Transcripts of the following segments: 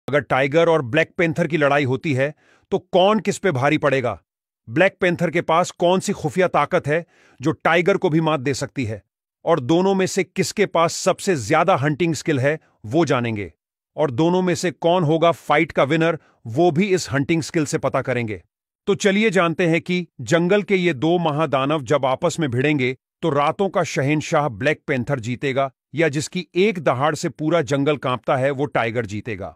अगर टाइगर और black panther की लड़ाई होती है तो कौन किस पे भारी पड़ेगा? ब्लैक पैंथर के पास कौन सी खुफिया ताकत है जो टाइगर को भी मात दे सकती है? और दोनों में से किसके पास सबसे ज्यादा हंटिंग स्किल है वो जानेंगे। और दोनों में से कौन होगा फाइट का विनर वो भी इस हंटिंग स्किल से पता करेंगे। तो चलिए जानते हैं कि जंगल के ये दो महादानव जब आपस में भिड़ेंगे तो रातों का शहंशाह ब्लैक पैंथर जीतेगा या जिसकी एक दहाड़ से पूरा जंगल कांपता है वो टाइगर जीतेगा।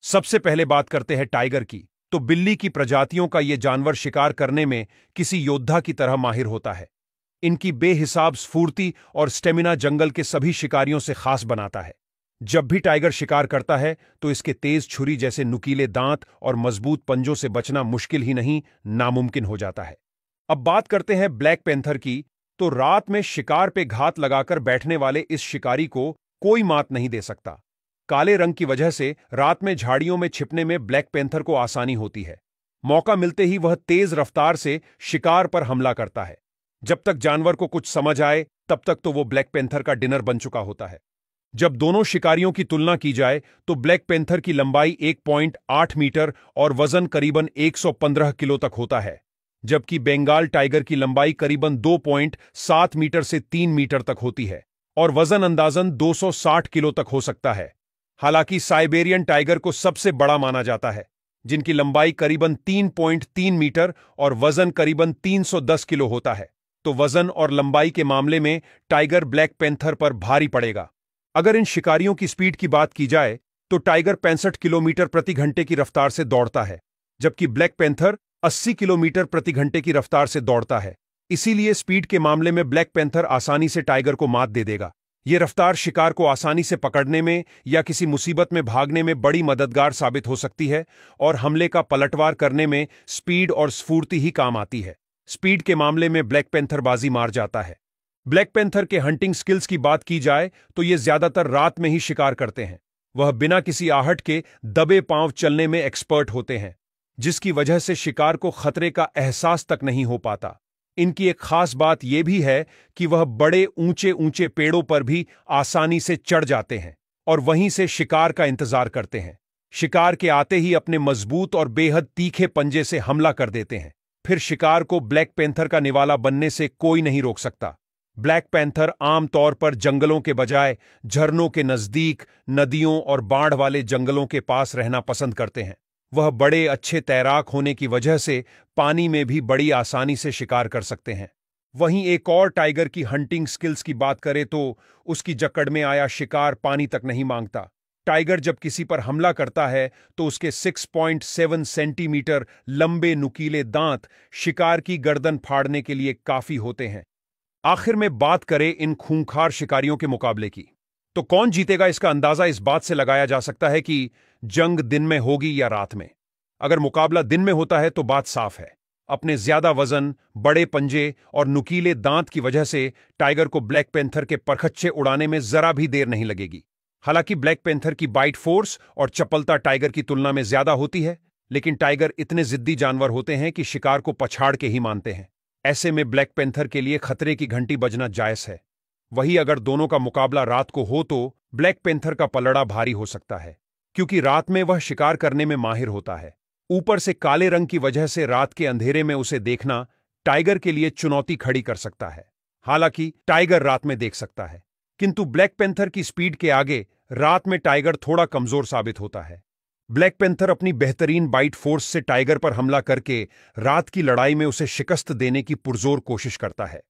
सबसे पहले बात करते हैं टाइगर की। तो बिल्ली की प्रजातियों का यह जानवर शिकार करने में किसी योद्धा की तरह माहिर होता है। इनकी बेहिसाब स्फूर्ति और स्टेमिना जंगल के सभी शिकारियों से खास बनाता है। जब भी टाइगर शिकार करता है तो इसके तेज छुरी जैसे नुकीले दांत और मजबूत पंजों से बचना मुश्किल ही नहीं, नामुमकिन हो जाता है। अब बात करते हैं ब्लैक पैंथर की। तो रात में शिकार पे घात लगाकर बैठने वाले इस शिकारी को कोई मात नहीं दे सकता। काले रंग की वजह से रात में झाड़ियों में छिपने में ब्लैक पैंथर को आसानी होती है। मौका मिलते ही वह तेज रफ्तार से शिकार पर हमला करता है। जब तक जानवर को कुछ समझ आए तब तक तो वो ब्लैक पैंथर का डिनर बन चुका होता है। जब दोनों शिकारियों की तुलना की जाए तो ब्लैक पैंथर की लंबाई 1.8 मीटर और वजन करीबन 115 किलो तक होता है, जबकि बंगाल टाइगर की लंबाई करीबन 2.7 मीटर से 3 मीटर तक होती है और वजन अंदाजन 260 किलो तक हो सकता है। हालांकि साइबेरियन टाइगर को सबसे बड़ा माना जाता है, जिनकी लंबाई करीबन 3.3 मीटर और वजन करीबन 310 किलो होता है। तो वजन और लंबाई के मामले में टाइगर ब्लैक पैंथर पर भारी पड़ेगा। अगर इन शिकारियों की स्पीड की बात की जाए तो टाइगर 65 किलोमीटर प्रति घंटे की रफ्तार से दौड़ता है, जबकि ब्लैक पैंथर 80 किलोमीटर प्रति घंटे की रफ्तार से दौड़ता है। इसीलिए स्पीड के मामले में ब्लैक पैंथर आसानी से टाइगर को मात दे देगा। यह रफ्तार शिकार को आसानी से पकड़ने में या किसी मुसीबत में भागने में बड़ी मददगार साबित हो सकती है और हमले का पलटवार करने में स्पीड और स्फूर्ति ही काम आती है। स्पीड के मामले में ब्लैक पैंथर बाजी मार जाता है। ब्लैक पैंथर के हंटिंग स्किल्स की बात की जाए तो ये ज्यादातर रात में ही शिकार करते हैं। वह बिना किसी आहट के दबे पांव चलने में एक्सपर्ट होते हैं, जिसकी वजह से शिकार को खतरे का एहसास तक नहीं हो पाता। इनकी एक खास बात यह भी है कि वह बड़े ऊंचे ऊंचे पेड़ों पर भी आसानी से चढ़ जाते हैं और वहीं से शिकार का इंतजार करते हैं। शिकार के आते ही अपने मजबूत और बेहद तीखे पंजे से हमला कर देते हैं। फिर शिकार को ब्लैक पैंथर का निवाला बनने से कोई नहीं रोक सकता। ब्लैक पैंथर आमतौर पर जंगलों के बजाय झरनों के नजदीक, नदियों और बाढ़ वाले जंगलों के पास रहना पसंद करते हैं। वह बड़े अच्छे तैराक होने की वजह से पानी में भी बड़ी आसानी से शिकार कर सकते हैं। वहीं एक और टाइगर की हंटिंग स्किल्स की बात करें तो उसकी जकड़ में आया शिकार पानी तक नहीं मांगता। टाइगर जब किसी पर हमला करता है तो उसके 6.7 सेंटीमीटर लंबे नुकीले दांत शिकार की गर्दन फाड़ने के लिए काफी होते हैं। आखिर में बात करें इन खूंखार शिकारियों के मुकाबले की, तो कौन जीतेगा इसका अंदाजा इस बात से लगाया जा सकता है कि जंग दिन में होगी या रात में। अगर मुकाबला दिन में होता है तो बात साफ है। अपने ज्यादा वजन, बड़े पंजे और नुकीले दांत की वजह से टाइगर को ब्लैक पैंथर के परखच्चे उड़ाने में जरा भी देर नहीं लगेगी। हालांकि ब्लैक पैंथर की बाइट फोर्स और चपलता टाइगर की तुलना में ज्यादा होती है, लेकिन टाइगर इतने जिद्दी जानवर होते हैं कि शिकार को पछाड़ के ही मानते हैं। ऐसे में ब्लैक पैंथर के लिए खतरे की घंटी बजना जायज है। वहीं अगर दोनों का मुकाबला रात को हो तो ब्लैक पैंथर का पलड़ा भारी हो सकता है, क्योंकि रात में वह शिकार करने में माहिर होता है। ऊपर से काले रंग की वजह से रात के अंधेरे में उसे देखना टाइगर के लिए चुनौती खड़ी कर सकता है। हालांकि टाइगर रात में देख सकता है, किंतु ब्लैक पैंथर की स्पीड के आगे रात में टाइगर थोड़ा कमजोर साबित होता है। ब्लैक पैंथर अपनी बेहतरीन बाइट फोर्स से टाइगर पर हमला करके रात की लड़ाई में उसे शिकस्त देने की पुरजोर कोशिश करता है।